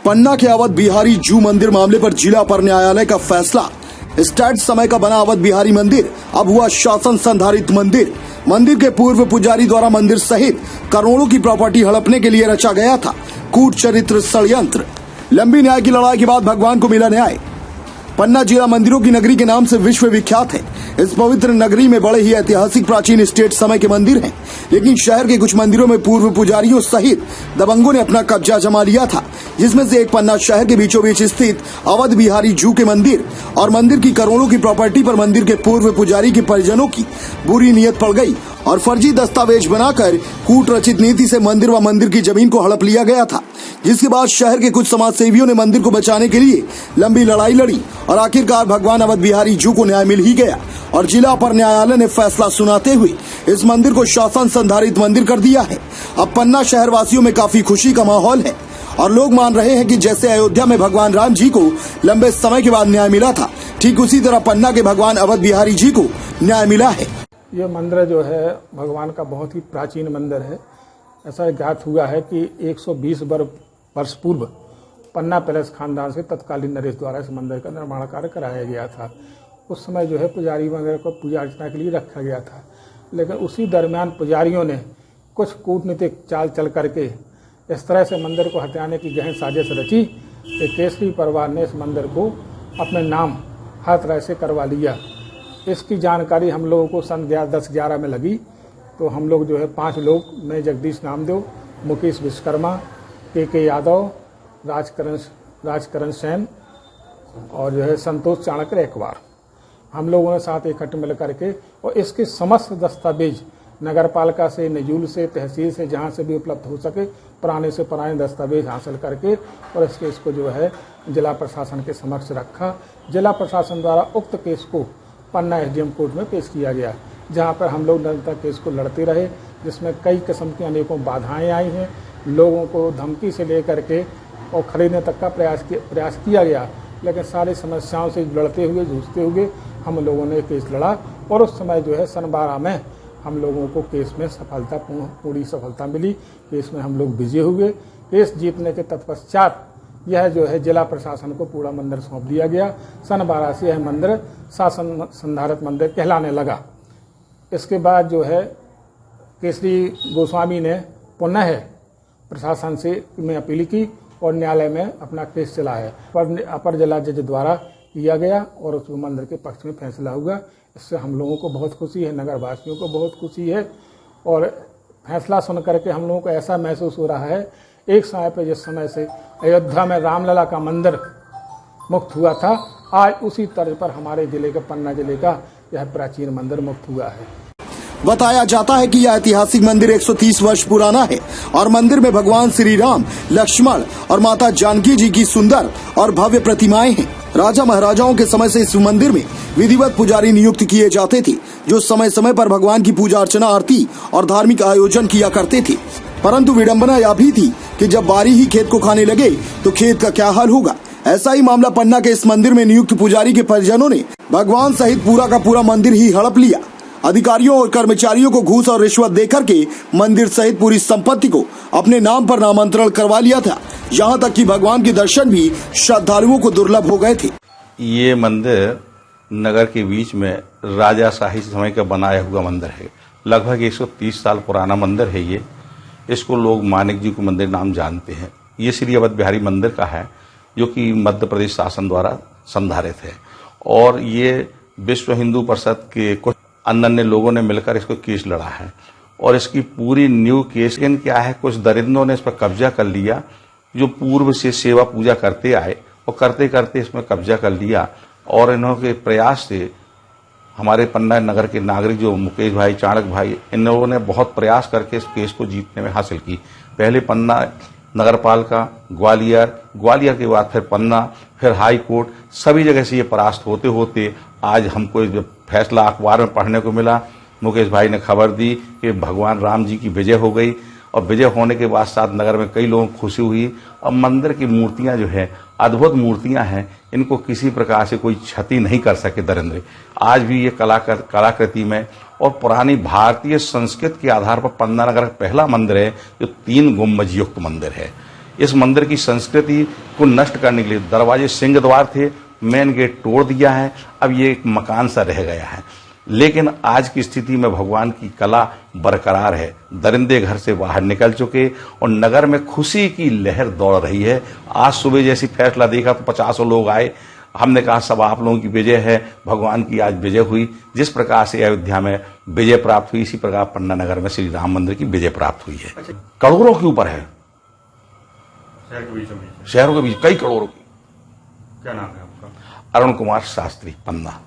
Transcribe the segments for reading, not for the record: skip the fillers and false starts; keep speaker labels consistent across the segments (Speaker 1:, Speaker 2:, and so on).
Speaker 1: पन्ना के अवध बिहारी जू मंदिर मामले पर जिला अपर न्यायालय का फैसला। स्टैट समय का बना अवध बिहारी मंदिर अब हुआ शासन संधारित मंदिर। मंदिर के पूर्व पुजारी द्वारा मंदिर सहित करोड़ों की प्रॉपर्टी हड़पने के लिए रचा गया था कूट चरित्र षड्यंत्र। लंबी न्याय की लड़ाई के बाद भगवान को मिला न्याय। पन्ना जिला मंदिरों की नगरी के नाम से विश्व विख्यात है। इस पवित्र नगरी में बड़े ही ऐतिहासिक प्राचीन स्टेट समय के मंदिर हैं, लेकिन शहर के कुछ मंदिरों में पूर्व पुजारियों सहित दबंगों ने अपना कब्जा जमा लिया था, जिसमें से एक पन्ना शहर के बीचों बीच स्थित अवध बिहारी जू के मंदिर और मंदिर की करोड़ों की प्रॉपर्टी पर मंदिर के पूर्व पुजारी के परिजनों की बुरी नीयत पड़ गई और फर्जी दस्तावेज बनाकर कूट रचित नीति से मंदिर व मंदिर की जमीन को हड़प लिया गया था। जिसके बाद शहर के कुछ समाज सेवियों ने मंदिर को बचाने के लिए लंबी लड़ाई लड़ी और आखिरकार भगवान अवध बिहारी जू को न्याय मिल ही गया और जिला अपर न्यायालय ने फैसला सुनाते हुए इस मंदिर को शासन संधारित मंदिर कर दिया है। अब पन्ना शहर वासियों में काफी खुशी का माहौल है और लोग मान रहे हैं कि जैसे अयोध्या में भगवान राम जी को लंबे समय के बाद न्याय मिला था, ठीक उसी तरह पन्ना के भगवान अवध बिहारी जी को न्याय मिला है।
Speaker 2: ये मंदिर जो है भगवान का बहुत ही प्राचीन मंदिर है। ऐसा ज्ञात हुआ है कि 120 वर्ष पूर्व पन्ना पैलेस खानदान से तत्कालीन नरेश द्वारा इस मंदिर का निर्माण कार्य कराया गया था। उस समय जो है पुजारी वगैरह को पूजा अर्चना के लिए रखा गया था, लेकिन उसी दरमियान पुजारियों ने कुछ कूटनीतिक चाल चल करके इस तरह से मंदिर को हथियाने की गहन साजिश रची कि केसरी परिवार ने इस मंदिर को अपने नाम हर तरह से करवा लिया। इसकी जानकारी हम लोगों को सन 2010-11 में लगी, तो हम लोग जो है 5 लोग, मैं जगदीश नामदेव, मुकेश विश्वकर्मा, के यादव, राजकरण सेन और जो है संतोष चाणक्य एकवार, हम लोगों ने साथ इकट्ठे मिल करके और इसके समस्त दस्तावेज नगर पालिका से, निजूल से, तहसील से, जहाँ से भी उपलब्ध हो सके पुराने से पुराने दस्तावेज हासिल करके और इसको जो है जिला प्रशासन के समक्ष रखा। जिला प्रशासन द्वारा उक्त केस को पन्ना एसडीएम कोर्ट में पेश किया गया, जहाँ पर हम लोग निरंतर केस को लड़ते रहे, जिसमें कई किस्म की अनेकों बाधाएं आई हैं। लोगों को धमकी से लेकर के और खरीदने तक का प्रयास किया गया, लेकिन सारी समस्याओं से लड़ते हुए, जूझते हुए हम लोगों ने केस लड़ा और उस समय जो है सन 12 में हम लोगों को केस में पूरी सफलता मिली। केस में हम लोग विजय हुए। केस जीतने के तत्पश्चात यह जो है जिला प्रशासन को पूरा मंदिर सौंप दिया गया। सन 12 से यह मंदिर शासन संधारित मंदिर कहलाने लगा। इसके बाद जो है केसरी गोस्वामी ने पुनः प्रशासन से में अपील की और न्यायालय में अपना केस चला है, पर अपर जिला जज द्वारा किया गया और उस मंदिर के पक्ष में फैसला हुआ। इससे हम लोगों को बहुत खुशी है, नगर वासियों को बहुत खुशी है और फैसला सुन करके हम लोगों को ऐसा महसूस हो रहा है, एक समय पर जिस समय से अयोध्या में रामलला का मंदिर मुक्त हुआ था, आज उसी तर्ज पर हमारे जिले का, पन्ना जिले का यह प्राचीन मंदिर मुक्त हुआ है।
Speaker 1: बताया जाता है कि यह ऐतिहासिक मंदिर 130 वर्ष पुराना है और मंदिर में भगवान श्री राम, लक्ष्मण और माता जानकी जी की सुंदर और भव्य प्रतिमाएं हैं। राजा महाराजाओं के समय से इस मंदिर में विधिवत पुजारी नियुक्त किए जाते थे, जो समय समय पर भगवान की पूजा अर्चना, आरती और धार्मिक आयोजन किया करते थे। परंतु विडम्बना यह भी थी कि जब बारी ही खेत को खाने लगे तो खेत का क्या हाल होगा। ऐसा ही मामला पन्ना के इस मंदिर में नियुक्त पुजारी के परिजनों ने भगवान सहित पूरा का पूरा मंदिर ही हड़प लिया। अधिकारियों और कर्मचारियों को घूस और रिश्वत देकर के मंदिर सहित पूरी संपत्ति को अपने नाम पर नामांतरण करवा लिया था। यहाँ तक कि भगवान के दर्शन भी श्रद्धालुओं को दुर्लभ हो गए थे।
Speaker 3: ये मंदिर नगर के बीच में राजाशाही समय का बनाया हुआ मंदिर है। लगभग 130 साल पुराना मंदिर है ये। इसको लोग मानिक जी को मंदिर नाम जानते हैं। ये श्री अवध बिहारी मंदिर का है, जो कि मध्य प्रदेश शासन द्वारा संधारित है और ये विश्व हिंदू परिषद के कुछ अन्य लोगों ने मिलकर इसको केस लड़ा है और इसकी पूरी न्यू केस क्या है, कुछ दरिंदों ने इस पर कब्जा कर लिया, जो पूर्व से सेवा पूजा करते आए और करते करते इसमें कब्जा कर लिया और इन्होंने प्रयास से हमारे पन्ना नगर के नागरिक जो मुकेश भाई, चाणक्य भाई, इन लोगों ने बहुत प्रयास करके इस केस को जीतने में हासिल की। पहले पन्ना नगर पालिका, ग्वालियर के बाद फिर पन्ना, फिर हाई कोर्ट, सभी जगह से ये परास्त होते होते आज हमको जब फैसला अखबार में पढ़ने को मिला, मुकेश भाई ने खबर दी कि भगवान राम जी की विजय हो गई और विजय होने के बाद साथ नगर में कई लोगों को खुशी हुई और मंदिर की मूर्तियां जो है अद्भुत मूर्तियां हैं, इनको किसी प्रकार से कोई क्षति नहीं कर सके दरिंद्र। आज भी ये कलाकृति में और पुरानी भारतीय संस्कृति के आधार पर पन्ना नगर का पहला मंदिर है जो 3 गुंबज युक्त मंदिर है। इस मंदिर की संस्कृति को नष्ट करने के लिए दरवाजे सिंह द्वार थे, मेन गेट तोड़ दिया है, अब ये एक मकान सा रह गया है। लेकिन आज की स्थिति में भगवान की कला बरकरार है। दरिंदे घर से बाहर निकल चुके और नगर में खुशी की लहर दौड़ रही है। आज सुबह जैसी फैसला देखा तो 50 लोग आए। हमने कहा सब आप लोगों की विजय है, भगवान की आज विजय हुई। जिस प्रकार से अयोध्या में विजय प्राप्त हुई, इसी प्रकार पन्ना नगर में श्री राम मंदिर की विजय प्राप्त हुई है। करोड़ों के ऊपर है, शहरों के बीच कई करोड़ों की।
Speaker 4: क्या नाम है आपका?
Speaker 3: अरुण कुमार शास्त्री, पन्ना।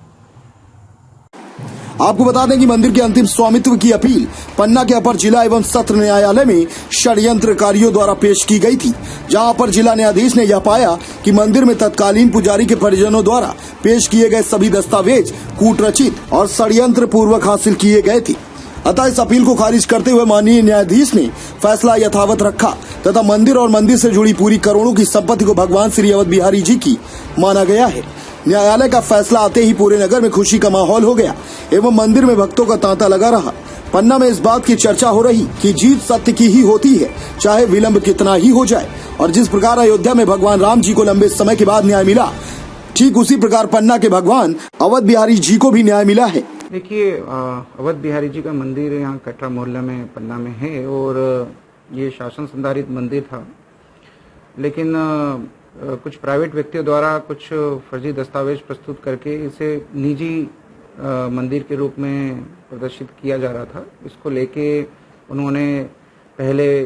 Speaker 1: आपको बता दें कि मंदिर के अंतिम स्वामित्व की अपील पन्ना के अपर जिला एवं सत्र न्यायालय में षड्यंत्रकारियों द्वारा पेश की गई थी, जहां अपर जिला न्यायाधीश ने यह पाया कि मंदिर में तत्कालीन पुजारी के परिजनों द्वारा पेश किए गए सभी दस्तावेज कूटरचित और षड्यंत्र पूर्वक हासिल किए गए थे। अतः इस अपील को खारिज करते हुए माननीय न्यायाधीश ने फैसला यथावत रखा तथा मंदिर और मंदिर से जुड़ी पूरी करोड़ों की संपत्ति को भगवान श्री अवध बिहारी जी की माना गया है। न्यायालय का फैसला आते ही पूरे नगर में खुशी का माहौल हो गया एवं मंदिर में भक्तों का तांता लगा रहा। पन्ना में इस बात की चर्चा हो रही कि जीत सत्य की ही होती है, चाहे विलंब कितना ही हो जाए। और जिस प्रकार अयोध्या में भगवान राम जी को लंबे समय के बाद न्याय मिला, ठीक उसी प्रकार पन्ना के भगवान अवध बिहारी जी को भी न्याय मिला है।
Speaker 5: देखिए, अवध बिहारी जी का मंदिर यहाँ कटरा मोहल्ला में पन्ना में है और ये शासन संधारित मंदिर था, लेकिन कुछ प्राइवेट व्यक्तियों द्वारा कुछ फर्जी दस्तावेज प्रस्तुत करके इसे निजी मंदिर के रूप में प्रदर्शित किया जा रहा था। इसको लेके उन्होंने पहले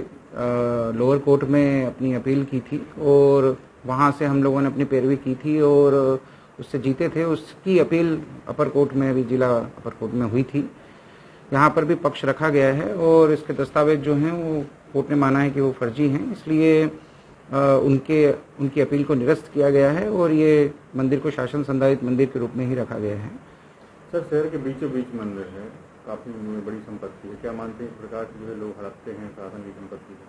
Speaker 5: लोअर कोर्ट में अपनी अपील की थी और वहाँ से हम लोगों ने अपनी पैरवी की थी और उससे जीते थे। उसकी अपील अपर कोर्ट में, अभी जिला अपर कोर्ट में हुई थी। यहाँ पर भी पक्ष रखा गया है और इसके दस्तावेज जो हैं वो कोर्ट ने माना है कि वो फर्जी हैं, इसलिए उनकी अपील को निरस्त किया गया है और ये मंदिर को शासन संधारित मंदिर के रूप में ही रखा गया है।
Speaker 4: सर, शहर के बीचों बीच मंदिर है, काफी बड़ी संपत्ति है, क्या मानते हैं इस प्रकार जो है लोग हड़पते हैं शासन की संपत्ति को?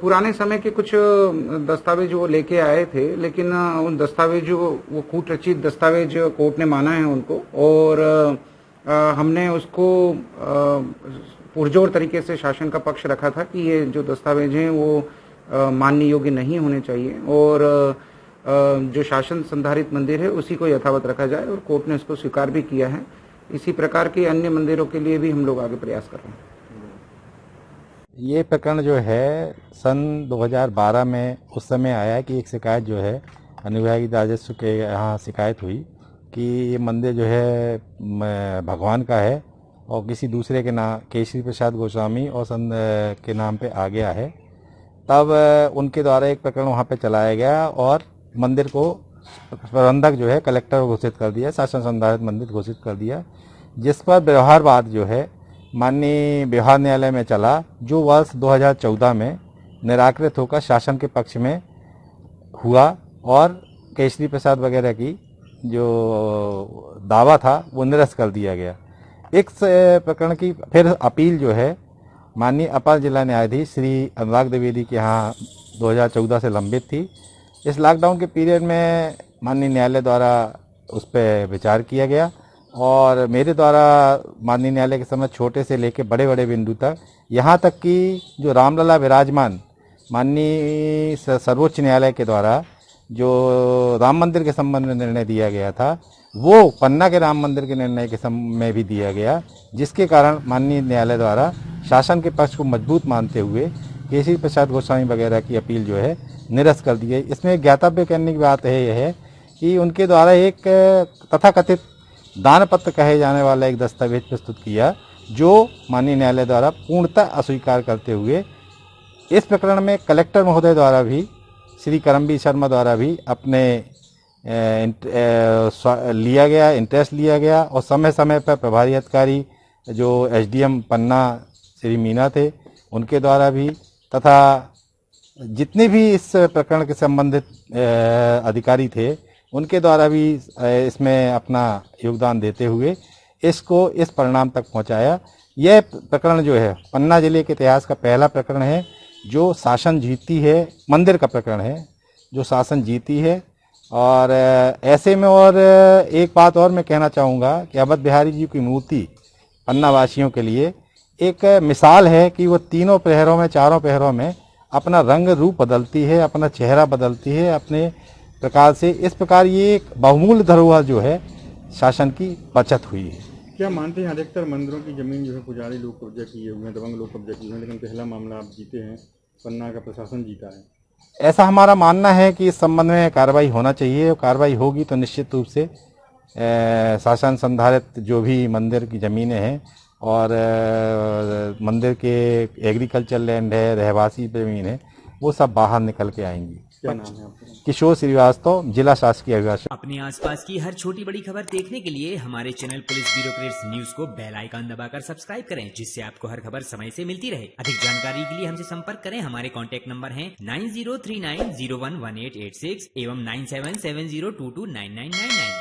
Speaker 5: पुराने समय के कुछ दस्तावेज वो लेके आए थे, लेकिन उन दस्तावेज वो कूटरचित दस्तावेज कोर्ट ने माना है उनको और हमने उसको पुरजोर तरीके से शासन का पक्ष रखा था कि ये जो दस्तावेज हैं वो मानने योग्य नहीं होने चाहिए और जो शासन संधारित मंदिर है उसी को यथावत रखा जाए और कोर्ट ने इसको स्वीकार भी किया है। इसी प्रकार के अन्य मंदिरों के लिए भी हम लोग आगे प्रयास कर रहे हैं।
Speaker 6: ये प्रकरण जो है सन 2012 में उस समय आया है कि एक शिकायत जो है अनुविभागीय राजस्व के यहाँ शिकायत हुई कि ये मंदिर जो है भगवान का है और किसी दूसरे के नाम केशरी प्रसाद गोस्वामी और संत के नाम पे आ गया है। तब उनके द्वारा एक प्रकरण वहाँ पे चलाया गया और मंदिर को प्रबंधक जो है कलेक्टर घोषित कर दिया, शासन संधारित मंदिर घोषित कर दिया, जिस पर व्यवहारवाद जो है माननीय व्यवहार न्यायालय में चला, जो वर्ष 2014 में निराकृत होकर शासन के पक्ष में हुआ और केशरी प्रसाद वगैरह की जो दावा था वो निरस्त कर दिया गया। इस प्रकरण की फिर अपील जो है माननीय अपर जिला न्यायाधीश श्री अनुराग द्विवेदी के यहाँ 2014 से लंबित थी। इस लॉकडाउन के पीरियड में माननीय न्यायालय द्वारा उस पर विचार किया गया और मेरे द्वारा माननीय न्यायालय के समझ छोटे से लेकर बड़े बड़े बिंदु तक, यहाँ तक कि जो रामलला विराजमान माननीय सर्वोच्च न्यायालय के द्वारा जो राम मंदिर के संबंध में निर्णय दिया गया था, वो पन्ना के राम मंदिर के निर्णय के संबंध में भी दिया गया, जिसके कारण माननीय न्यायालय द्वारा शासन के पक्ष को मजबूत मानते हुए केशरी प्रसाद गोस्वामी वगैरह की अपील जो है निरस्त कर दी गई। इसमें ज्ञातव्य करने की बात यह है कि उनके द्वारा एक तथाकथित दान पत्र कहे जाने वाला एक दस्तावेज प्रस्तुत किया, जो माननीय न्यायालय द्वारा पूर्णतः अस्वीकार करते हुए इस प्रकरण में कलेक्टर महोदय द्वारा भी, श्री करमबीर शर्मा द्वारा भी अपने लिया गया, इंटरेस्ट लिया गया और समय समय पर प्रभारी अधिकारी जो एसडीएम पन्ना श्री मीना थे उनके द्वारा भी तथा जितने भी इस प्रकरण के संबंधित अधिकारी थे उनके द्वारा भी इसमें अपना योगदान देते हुए इसको इस परिणाम तक पहुंचाया। यह प्रकरण जो है पन्ना जिले के इतिहास का पहला प्रकरण है जो शासन जीती है, मंदिर का प्रकरण है जो शासन जीती है। और ऐसे में और एक बात और मैं कहना चाहूँगा कि अवध बिहारी जी की मूर्ति पन्ना वासियों के लिए एक मिसाल है कि वो तीनों पहरों में, चारों पहरों में अपना रंग रूप बदलती है, अपना चेहरा बदलती है अपने प्रकार से। इस प्रकार ये एक बहुमूल्य धरोहर जो है शासन की बचत हुई है।
Speaker 4: क्या मानते हैं अधिकतर मंदिरों की जमीन जो है पुजारी लोग कब्जा किए हुए हैं, दबंग लोग कब्जा किए हुए हैं, लेकिन पहला मामला आप जीते हैं, पन्ना का प्रशासन जीता है।
Speaker 6: ऐसा हमारा मानना है कि इस संबंध में कार्रवाई होना चाहिए और कार्रवाई होगी तो निश्चित रूप से शासन संधारित जो भी मंदिर की ज़मीनें हैं और मंदिर के एग्रीकल्चर लैंड है, रहवासी ज़मीन है, वो सब बाहर निकल के आएंगी।
Speaker 4: क्या नाम है आपका?
Speaker 6: किशोर श्रीवास्तव, जिला शासकीय अभिभाषक।
Speaker 7: अपने आसपास की हर छोटी बड़ी खबर देखने के लिए हमारे channel police bureau crates news को बेल आइकन दबाकर सब्सक्राइब करें, जिससे आपको हर खबर समय से मिलती रहे। अधिक जानकारी के लिए हमसे संपर्क करें। हमारे कॉन्टैक्ट नंबर हैं 9039011886 एवं 9770229999।